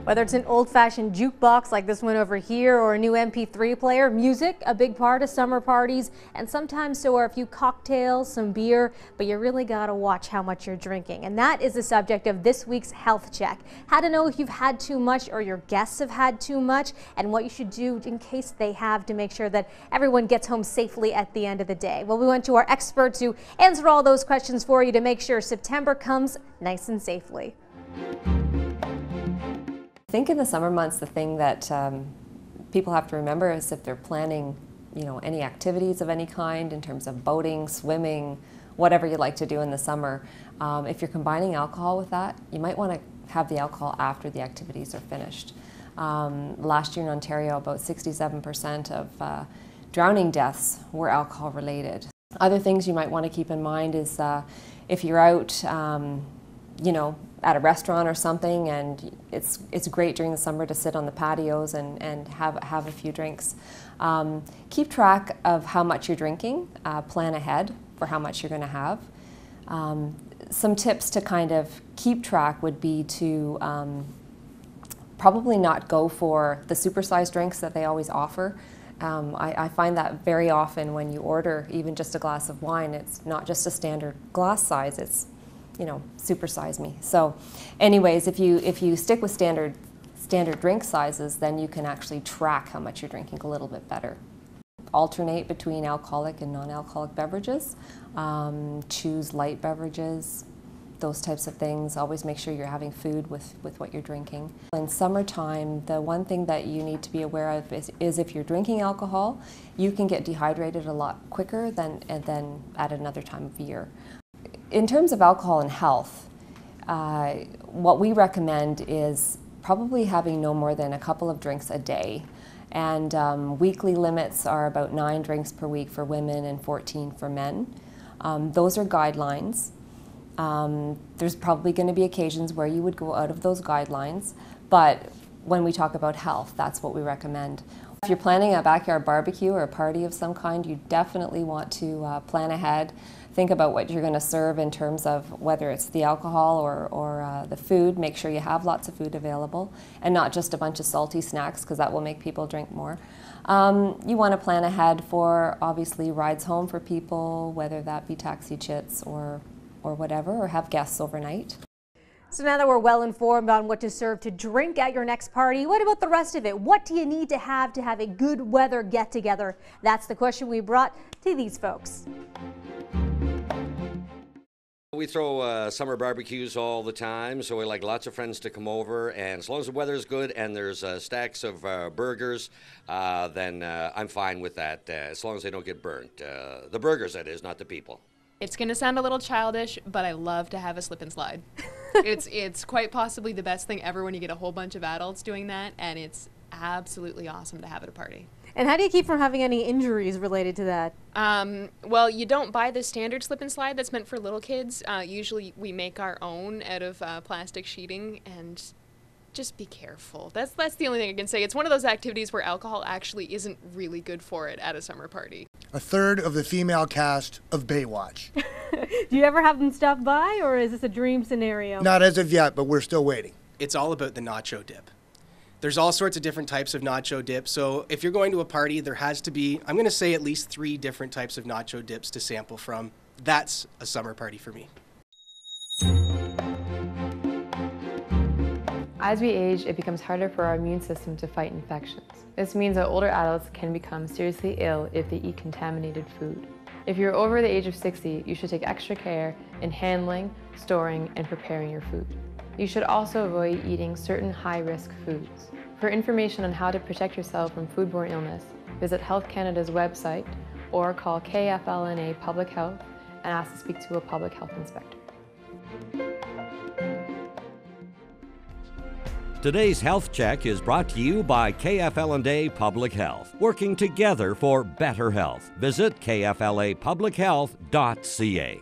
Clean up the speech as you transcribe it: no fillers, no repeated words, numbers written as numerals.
Whether it's an old-fashioned jukebox like this one over here or a new MP3 player, music, a big part of summer parties, and sometimes so are a few cocktails, some beer, but you really gotta watch how much you're drinking. And that is the subject of this week's Health Check. How to know if you've had too much or your guests have had too much, and what you should do in case they have to make sure that everyone gets home safely at the end of the day. Well, we went to our experts who answer all those questions for you to make sure September comes nice and safely. I think in the summer months, the thing that people have to remember is if they're planning, any activities of any kind in terms of boating, swimming, whatever you like to do in the summer, if you're combining alcohol with that, you might want to have the alcohol after the activities are finished. Last year in Ontario, about 67% of drowning deaths were alcohol related. Other things you might want to keep in mind is if you're out, at a restaurant or something, and it's great during the summer to sit on the patios and have a few drinks. Keep track of how much you're drinking, plan ahead for how much you're going to have. Some tips to kind of keep track would be to probably not go for the supersized drinks that they always offer. I find that very often when you order even just a glass of wine, it's not just a standard glass size, it's supersize me. So anyways, if you stick with standard drink sizes, then you can actually track how much you're drinking a little bit better. Alternate between alcoholic and non-alcoholic beverages. Choose light beverages, those types of things. Always make sure you're having food with what you're drinking. In summertime, the one thing that you need to be aware of is if you're drinking alcohol, you can get dehydrated a lot quicker than at another time of year. In terms of alcohol and health, what we recommend is probably having no more than a couple of drinks a day. And weekly limits are about 9 drinks per week for women and 14 for men. Those are guidelines. There's probably going to be occasions where you would go out of those guidelines, but when we talk about health, that's what we recommend. If you're planning a backyard barbecue or a party of some kind, you definitely want to plan ahead. Think about what you're going to serve in terms of whether it's the alcohol or the food. Make sure you have lots of food available and not just a bunch of salty snacks, because that will make people drink more. You want to plan ahead for obviously rides home for people, whether that be taxi chits or whatever, or have guests overnight. So now that we're well informed on what to serve to drink at your next party, what about the rest of it? What do you need to have a good weather get-together? That's the question we brought to these folks. We throw summer barbecues all the time, so we like lots of friends to come over, and as long as the weather is good and there's stacks of burgers, then I'm fine with that, as long as they don't get burnt. The burgers, that is, not the people. It's going to sound a little childish, but I love to have a slip and slide. It's quite possibly the best thing ever when you get a whole bunch of adults doing that, and it's absolutely awesome to have at a party. And how do you keep from having any injuries related to that? Well, you don't buy the standard slip and slide that's meant for little kids. Usually we make our own out of plastic sheeting, and just be careful. That's the only thing I can say. It's one of those activities where alcohol actually isn't really good for it at a summer party. A third of the female cast of Baywatch. Do you ever have them stop by, or is this a dream scenario? Not as of yet, but we're still waiting. It's all about the nacho dip. There's all sorts of different types of nacho dip, so if you're going to a party, there has to be, I'm going to say, at least 3 different types of nacho dips to sample from. That's a summer party for me. As we age, it becomes harder for our immune system to fight infections. This means that older adults can become seriously ill if they eat contaminated food. If you're over the age of 60, you should take extra care in handling, storing, and preparing your food. You should also avoid eating certain high-risk foods. For information on how to protect yourself from foodborne illness, visit Health Canada's website or call KFLNA Public Health and ask to speak to a public health inspector. Today's Health Check is brought to you by KFL&A Public Health, working together for better health. Visit kflapublichealth.ca.